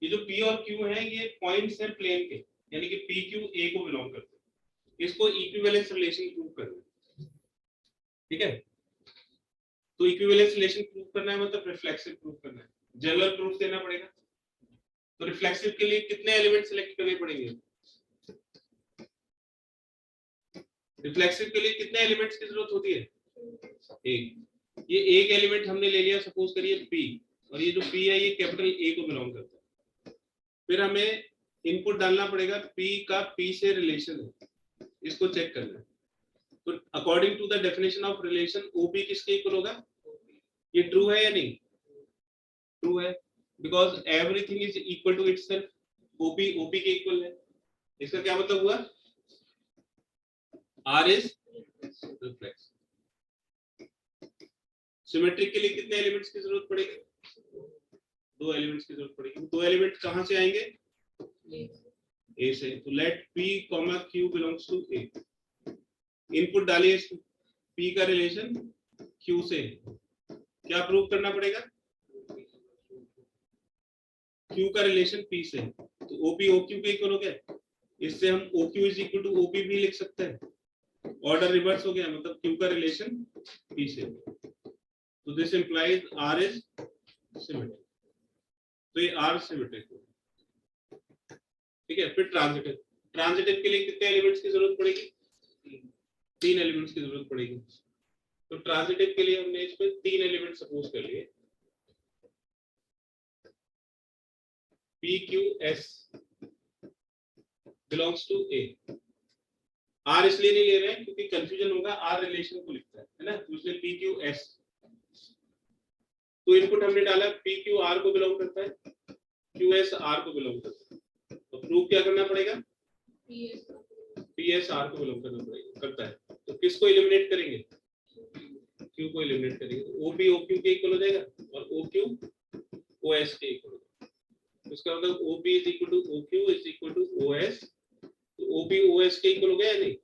Speaker 1: ये जो P और Q है ये पॉइंट्स हैं प्लेन के, यानी कि PQ A को बिलोंग करते हैं. इसको इक्विवेलेंस रिलेशन प्रूव करना है. ठीक है, तो इक्विवेलेंस रिलेशन प्रूव करना है मतलब रिफ्लेक्सिव प्रूव करना है. जनरल प्रूफ देना पड़ेगा. तो रिफ्लेक्सिव के लिए कितने एलिमेंट सिलेक्ट करने पड़ेंगे? रिफ्लेक्सिव के लिए कितने एलिमेंट्स की जरूरत होती है? एक. ये एक एलिमेंट हमने ले लिया, सपोज करिए P, और ये जो P है ये कैपिटल A को बिलोंग करता है. फिर हमें इनपुट डालना पड़ेगा P का P से रिलेशन है, इसको चेक करना है. तो according to the definition of relation OP किसके इक्वल होगा? ये ट्रू है या नहीं? ट्रू है, because everything is equal to itself. OP के इक्वल है. इसका क्या मतलब हुआ? R is reflex. सिमेट्रिक के लिए कितने एलिमेंट्स की जरूरत पड़ेगी? 2 एलिमेंट्स की जरूरत पड़ेगी. 2 एलिमेंट कहां से आएंगे? A से. तो let P, Q belongs to A. Input डालिए इसमें P का रिलेशन Q से. क्या प्रूव करना पड़ेगा? Q का रिलेशन P से. तो OP OQ के इक्वल हो गया. इससे हम OQ is equal to OP भी लिख सकते हैं. ऑर्डर रिवर्स हो गया, मतलब Q का रिलेशन P से. तो this implies R is symmetric. तो ये R सिमेट्रिक है. ठीक है, फिर ट्रांजिटिव. ट्रांजिटिव के लिए कितने एलिमेंट्स की जरूरत पड़ेगी? 3 एलिमेंट्स की जरूरत पड़ेगी. तो ट्रांजिटिव के लिए हमने इसमें 3 एलिमेंट सपोज कर लिए. PQS belongs to A. R इसलिए नहीं ले रहे हैं क्योंकि कंफ्यूजन होगा. R रिलेशन को लिखता है ना, तो इसलिए PQS. तो इनपुट हमने डाला PQ R को बिलोंग करता है, QS R को बिलोंग करता है. तो प्रूव क्या करना पड़ेगा? PS R को बिलोंग करता है. तो किसको एलिमिनेट करेंगे? Q को एलिमिनेट करेंगे. तो OP OQ के इक्वल हो जाएगा और OQ OS के इक्वल हो जाएगा. इसका मतलब OP is equal to OQ is equal to OS. तो OP OS के इक्वल हो गया या नहीं?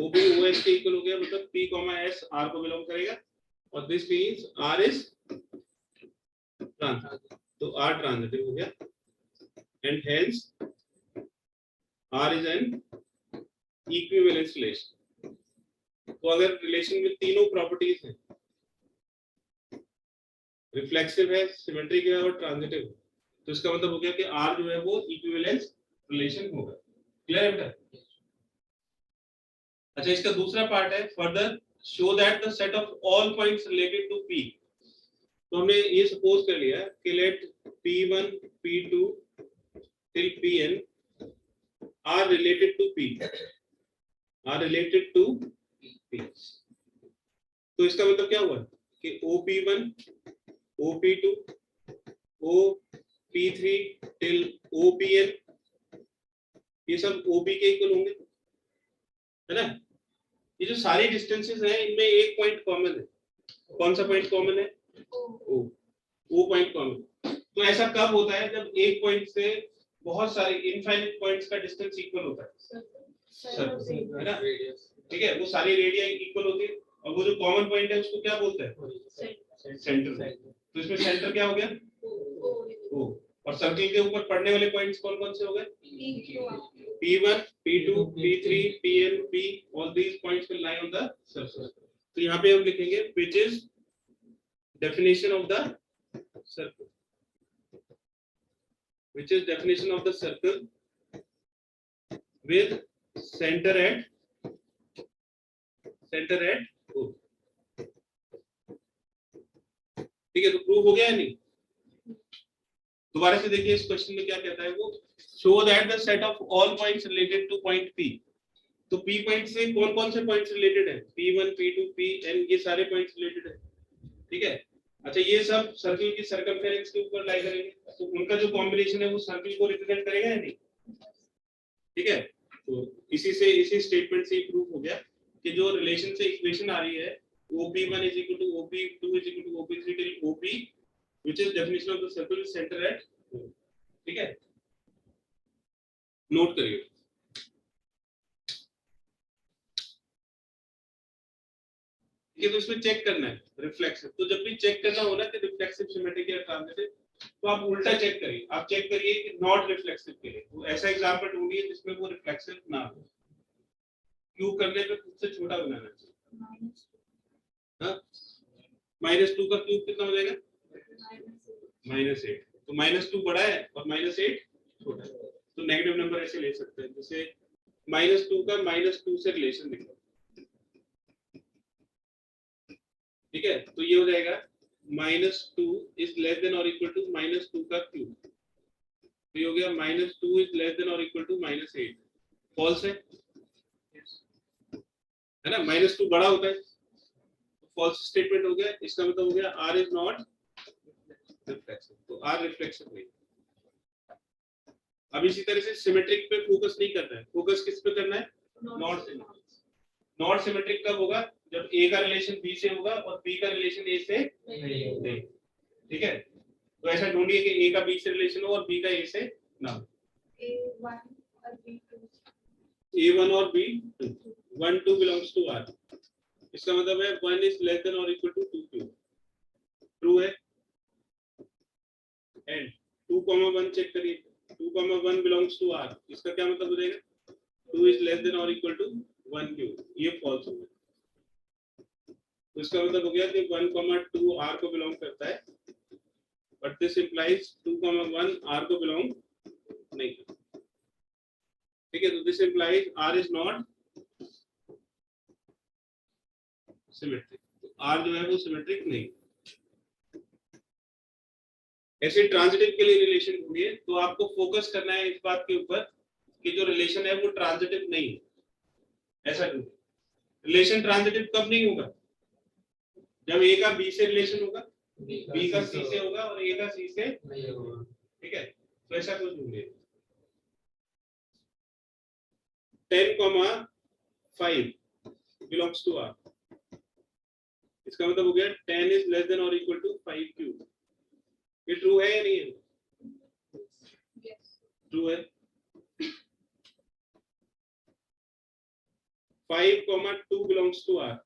Speaker 1: OP OS के इक्वल हो गया, मतलब P, S R को बिलोंग करेगा. और this means R is transitive. तो R ट्रांजिटिव हो गया, and hence R is an equivalence relation. तो अगर रिलेशन में तीनों प्रॉपर्टीज हैं, रिफ्लेक्सिव है, सिमेट्रिक है और ट्रांजिटिव है, तो इसका मतलब हो गया कि R जो है वो इक्विवेलेंस रिलेशन होगा। क्लियर है बेटा? अच्छा, इसका दूसरा पार्ट है further show that the set of all points related to P। तो हमने ये सपोज कर लिया कि let P1 P2 till Pn are related to P, are related to P। तो इसका मतलब क्या हुआ कि OP1 OP2 OP3 till OPn ये सब OP के इक्वल होंगे, है ना? ये जो सारी डिस्टेंसेस हैं इनमें एक पॉइंट कॉमन है। कौन सा पॉइंट कॉमन है? O point common. तो ऐसा कब होता है? जब एक पॉइंट से बहुत सारे इनफाइनाइट पॉइंट्स का डिस्टेंस इक्वल होता है, है ना? ठीक है, वो सारी रेडिया इक्वल होती है और वो जो कॉमन पॉइंट है उसको क्या बोलते हैं? सेंटर। तो इसमें सेंटर क्या हो गया? O। और सर्किल के ऊपर पड़ने वाले पॉइंट्स कौन कौन से हो गए? P1 P2 P3 Pn P, all these points will lie on the surface। तो यहाँ पे हम लिखेंगे which is definition of the circle, which is definition of the circle with center at O। ठीक है, तो प्रूव हो गया या नहीं? दोबारा से देखिए इस क्वेश्चन में क्या कहता है वो, show that the set of all points related two point P। तो P पॉइंट से कौन कौन से पॉइंट्स रिलेटेड है? P1 P2 Pn, ये सारे पॉइंट्स रिलेटेड है। ठीक है, अच्छा ये सब सर्किल की सर्कमफेरेंस के ऊपर लाई करेंगे, तो उनका जो कॉम्बिनेशन है वो सर्किल को रिप्रेजेंट करेगा या नहीं? ठीक है, तो इसी स्टेटमेंट से प्रूफ हो गया कि जो रिलेशन से इक्वेशन आ रही है OP1 is equal to OP2 is equal to OP3 till OP, which is definition of the circle is center at O। ठीक है, नोट करिए। ठीक है, तो इसमें चेक करना है रिफ्लेक्सिव। तो जब भी चेक करना हो ना कि रिफ्लेक्सिव सिमेट्रिक या ट्रांजिटिव, तो आप उल्टा चेक करिए। आप चेक करिए कि नॉट रिफ्लेक्सिव के लिए तो ऐसा एग्जांपल ढूंढिए जिसमें वो रिफ्लेक्सिव ना हो। क्यूब करने पे खुद से छोटा बनाना चाहिए। हाँ, -2 का क्यूब कितना हो जाएगा? -8। तो -2 बड़ा है और -8 छोटा है, तो नेगेटिव नंबर ऐसे ले सकते हैं। जैसे -2 का -2 से रिलेशन लिखो। ठीक है, तो ये हो जाएगा -2 इज लेस देन और इक्वल टू -2 का क्यूब। तो ये हो गया -2 इज लेस देन और इक्वल टू -8। फॉल्स है ना? -2 बड़ा होता है, फॉल्स स्टेटमेंट हो गया। इसका मतलब हो गया R इज नॉट रिफ्लेक्सिव। तो R रिफ्लेक्सिव नहीं। अब इसी तरह से सिमेट्रिक पे फोकस नहीं करना है, फोकस किस पे करना है? Not symmetric. नॉट सिमेट्रिक कब होगा? जब A का रिलेशन B से होगा और B का रिलेशन A से नहीं। ठीक है, तो ऐसा ढूंढिए कि A का B से रिलेशन हो और B का A से ना हो। A1 और B2, 1 2 belongs to R। इसका मतलब है 1 is less than or equal to 2 cube. True है। एंड 2,1 चेक करिए, 2,1 belongs to R। इसका क्या मतलब हो जाएगा? 2 is less than or equal to 1 cube. ये फॉल्स हो गया। तो इसका मतलब हो गया कि 1,2 R को बिलोंग करता है, बट दिस इंप्लाइज 2,1 R को बिलोंग नहीं करता। ठीक है, तो this implies R is not symmetric. तो R जो है वो सिमेट्रिक नहीं। ऐसे ट्रांजिटिव के लिए रिलेशन ढूंढिए, तो आपको फोकस करना है इस बात के ऊपर कि जो रिलेशन है वो ट्रांजिटिव नहीं है। ऐसा ढूंढिए। रिलेशन ट्रांजिटिव कब नहीं होगा? जब A का B से रिलेशन होगा, B का C से होगा और A का C से नहीं होगा। ठीक है, तो ऐसा कुछ ढूंढिए। 10,5 belongs to R। इसका मतलब हो गया 10 is less than or equal to 5 cube. ये ट्रू है या नहीं है? ट्रू है। 5,2 belongs to R।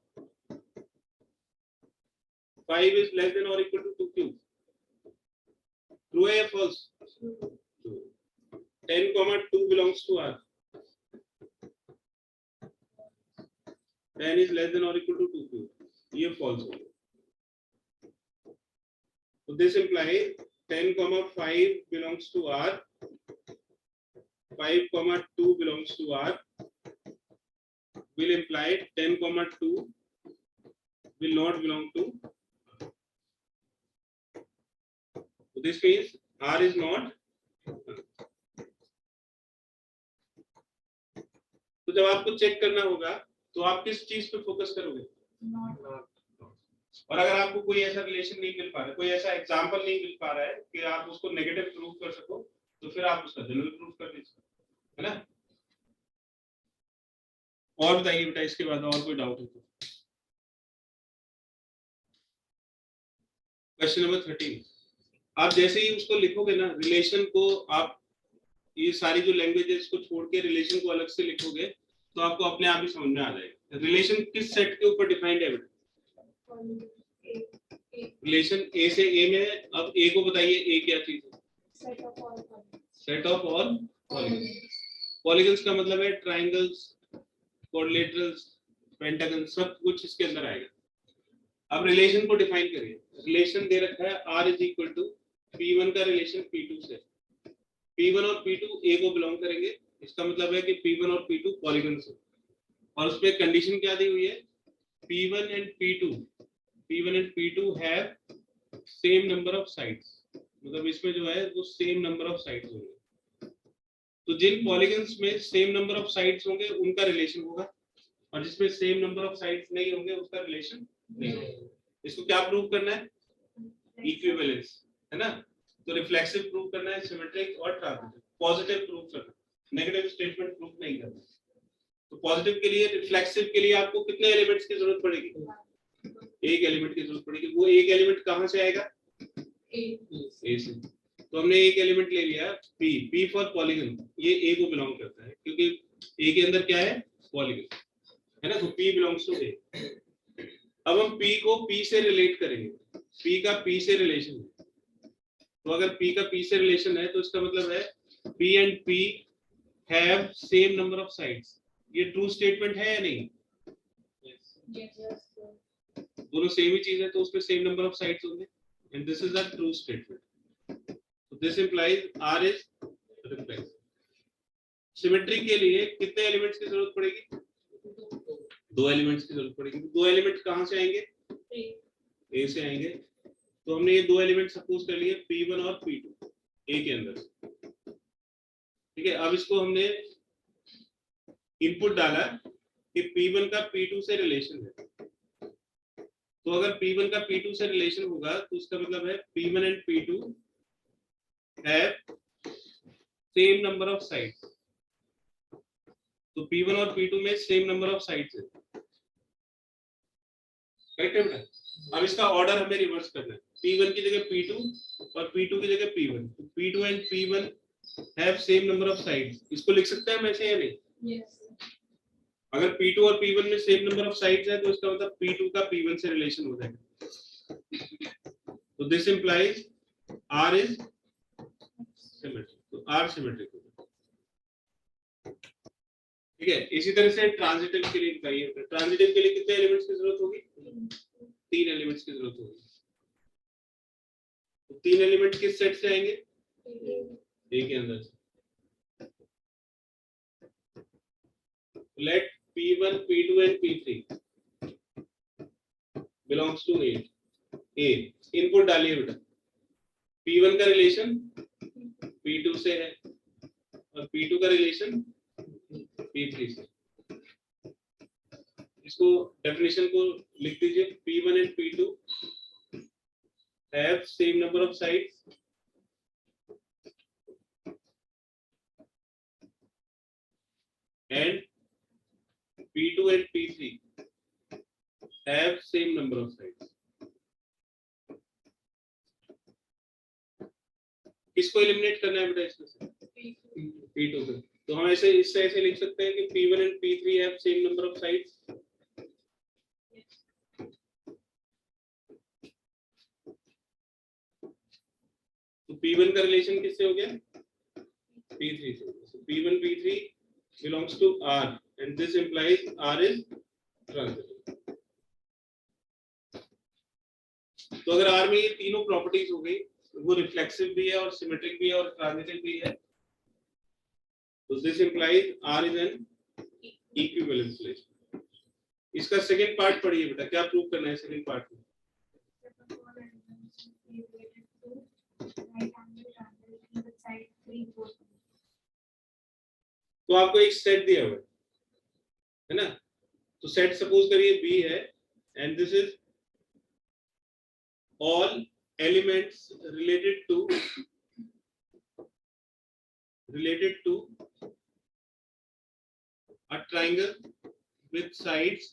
Speaker 1: 5 is less than or equal to 2 cube. True है या false? 10,2 belongs to R। 10 is less than or equal to 2q, ये false हो गया. So this implies 10,5 belongs to R, 5,2 belongs to R, will imply 10,2 will not belong to. So this means R is not. तो जब आपको check करना होगा तो आप किस चीज पे फोकस करोगे? और अगर आपको कोई ऐसा रिलेशन नहीं मिल पा रहा है, कोई ऐसा एग्जांपल नहीं मिल पा रहा है कि आप उसको नेगेटिव प्रूव कर सको, तो फिर आप उसका जनरल प्रूफ कर दीजिए, है ना? और बताइए बेटा, इसके बाद और कोई डाउट है तो? Question number 13. आप जैसे ही उसको लिखोगे ना, रिलेशन को आप ये सारी जो लैंग्वेजेस को छोड़ के रिलेशन को अलग से लिखोगे तो आपको अपने आप ही समझ में आ जाएगा. रिलेशन किस सेट के ऊपर डिफाइंड है बेटा? रिलेशन ए से ए में है. अब ए को बताइए, ए क्या चीज है? Set of all polygons. Polygons का मतलब है ट्रायंगल्स, क्वाड्रिलेटरल्स, पेंटागन, सब कुछ इसके अंदर आएगा. अब रिलेशन को डिफाइन करिए. रिलेशन दे रखा है R is equal to P1 का रिलेशन P2 से. P1 और P2 A को बिलोंग करेंगे. इसका मतलब है कि P1 और P2 पॉलीगन्स है. और उसमें कंडीशन क्या दी हुई है? P1 and P2 have same number of sides. मतलब इसमें जो है वो सेम नंबर ऑफ साइड्स होंगे. तो जिन पॉलीगन्स में सेम नंबर ऑफ साइड्स होंगे उनका रिलेशन होगा, और जिसमें सेम नंबर ऑफ साइड्स नहीं होंगे उसका रिलेशन नहीं होगा. इसको क्या प्रूव करना है? इक्विवेलेंस, है ना? तो रिफ्लेक्सिव प्रूव करना है, सिमेट्रिक और ट्रांजिटिव. पॉजिटिव प्रूव करना, नेगेटिव स्टेटमेंट प्रूव नहीं करना. तो पॉजिटिव के लिए, रिफ्लेक्सिव के लिए आपको कितने एलिमेंट्स की जरूरत पड़ेगी? एक एलिमेंट की जरूरत पड़ेगी. वो एक एलिमेंट कहां से आएगा? ए से. तो हमने एक एलिमेंट ले लिया P फॉर पॉलीगन. ये A को बिलोंग करता है क्योंकि A के अंदर क्या है? पॉलीगन, है ना? तो P बिलोंग्स टू A. अब हम P को P से रिलेट करेंगे. P का P से रिलेशन है. तो अगर P का P से रिलेशन है तो इसका मतलब है P and P have same number of sides. ये ट्रू स्टेटमेंट है या नहीं? दोनों सेम ही चीज है तो उसमें सेम नंबर ऑफ साइड्स होंगे. And this is a true statement. So this implies R is reflexive. Symmetry के लिए कितने एलिमेंट्स की जरूरत पड़ेगी? दो एलिमेंट्स की जरूरत पड़ेगी. दो एलिमेंट कहां से आएंगे? A से आएंगे. तो हमने ये दो एलिमेंट सपोज कर लिए P1 और P2 A के अंदर. ठीक है. अब इसको हमने इनपुट डाला कि P1 का P2 से रिलेशन है. तो अगर P1 का P2 से रिलेशन होगा तो उसका मतलब है P1 and P2 have same number of sides. तो P1 और P2 में सेम नंबर ऑफ साइड्स है. करेक्ट है बेटा? अब इसका ऑर्डर हमें रिवर्स करना है. P1 की जगह P2 और P2 की जगह P1. तो P2 and P1 have same number of sides. इसको लिख सकते हैं हम ऐसे या नहीं?
Speaker 2: Yes.
Speaker 1: अगर P2 और P1 में सेम नंबर ऑफ साइड्स है तो इसका मतलब P2 का P1 से रिलेशन हो जाएगा. तो this implies R is symmetric. तो R सिमेट्रिक होगा. ठीक है. इसी तरह से ट्रांजिटिव के लिए बताइए. ट्रांजिटिव के लिए कितने एलिमेंट्स की जरूरत होगी? 3 एलिमेंट्स की जरूरत होगी. तो 3 एलिमेंट किस सेट से आएंगे? A के अंदर से. Let P1, P2 and P3 belongs to A. Input डालिए बेटा. P1 का रिलेशन P2 से है और P2 का रिलेशन P3 से. इसको डेफिनेशन को लिख दीजिए. P1 and P2 have same number of sides and P2 and P3 have same number of sides. किसको एलिमिनेट करना है बेटा इसमें से? P2 को. तो हम ऐसे इससे ऐसे लिख सकते हैं कि P1 and P3 have same number of sides. तो P1 का रिलेशन किससे हो गया? P3 से. So P1 P3 belongs to R and this implies R is transitive. तो अगर आर में ये तीनों प्रॉपर्टीज हो गई, वो रिफ्लेक्सिव भी है और सिमेट्रिक भी है और ट्रांजिटिव भी है, तो this implies R is an equivalence relation. इसका सेकंड पार्ट पढ़िए बेटा, क्या प्रूव करना है सेकंड पार्ट में? तो आपको एक सेट दिया हुआ है ना, तो सेट सपोज करिए बी है and this is all elements related to a triangle with sides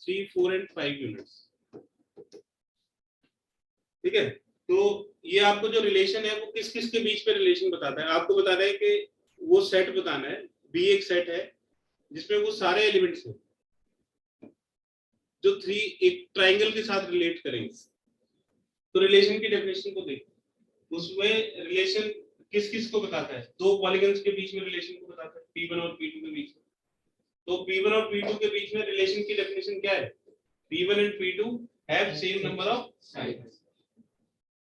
Speaker 1: 3, 4 and 5 units. ठीक है, तो ये आपको जो रिलेशन है वो किस किस के बीच में रिलेशन बताता है? आपको बताना है कि वो सेट बताना है, बी एक सेट है जिसमें वो सारे एलिमेंट्स हैं जो एक ट्राइंगल के साथ रिलेट करेंगे। तो रिलेशन की डेफिनेशन को देखो, उसमें रिलेशन किस किस को बताता है? दो पॉलीगन्स के बीच में रिलेशन को बताता है, P1 और P2 के बीच में। तो P1 और P2 के बीच में रिलेशन की डेफिनेशन क्या है? P1 and P2 have same number of sides.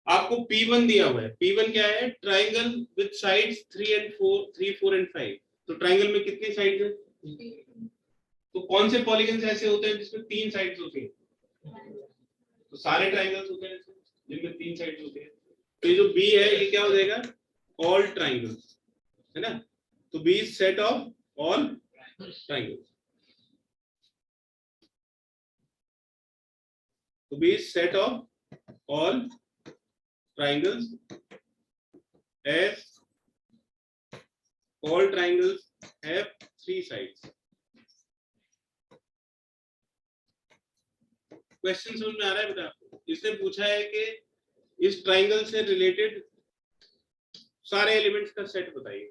Speaker 1: आपको P1 दिया हुआ है, P1 क्या है? Triangle with sides 3, 4 and 5। तो ट्राइंगल में कितनी साइड्स है? तो कौन से पॉलीगन्स ऐसे होते हैं जिसमें 3 साइड्स होती हैं? तो सारे ट्राइंगल्स होते हैं जिनमें 3 साइड्स होती हैं। तो ये जो B है ये क्या हो जाएगा? ऑल ट्राइंगल्स, है ना? तो B is set of all triangles. तो B is set of all triangles as all triangles have 3 sides। Question समझ में आ रहा है बेटा आपको? इसने पूछा है कि इस ट्राइंगल से रिलेटेड सारे एलिमेंट्स का सेट बताइए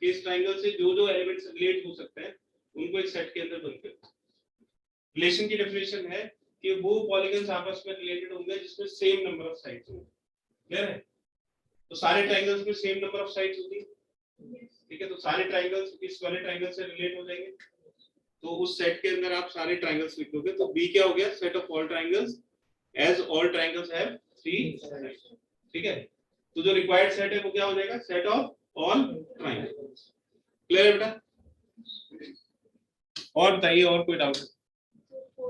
Speaker 1: कि इस ट्राइंगल से जो जो एलिमेंट्स रिलेट हो सकते हैं उनको एक सेट के अंदर बंद करें। रिलेशन की डेफिनेशन है कि वो पॉलीगन्स आपस में रिलेटेड होंगे जिसमें सेम नंबर ऑफ साइड्स होंगे। क्लियर है? तो सारे ट्राइंगल्स में सेम नंबर ऑफ साइड्स होती है, ठीक है? तो सारे ट्राइंगल्स इस वाले ट्राइंगल से रिलेट हो जाएंगे। तो उस सेट के अंदर आप सारे ट्राइंगल्स लिख दोगे। तो बी क्या हो गया? Set of all triangles as all triangles have 3 sides. ठीक है, तो जो रिक्वायर्ड सेट है वो क्या हो जाएगा? Set of all triangles. Clear है बेटा? और बताइए, और कोई डाउट?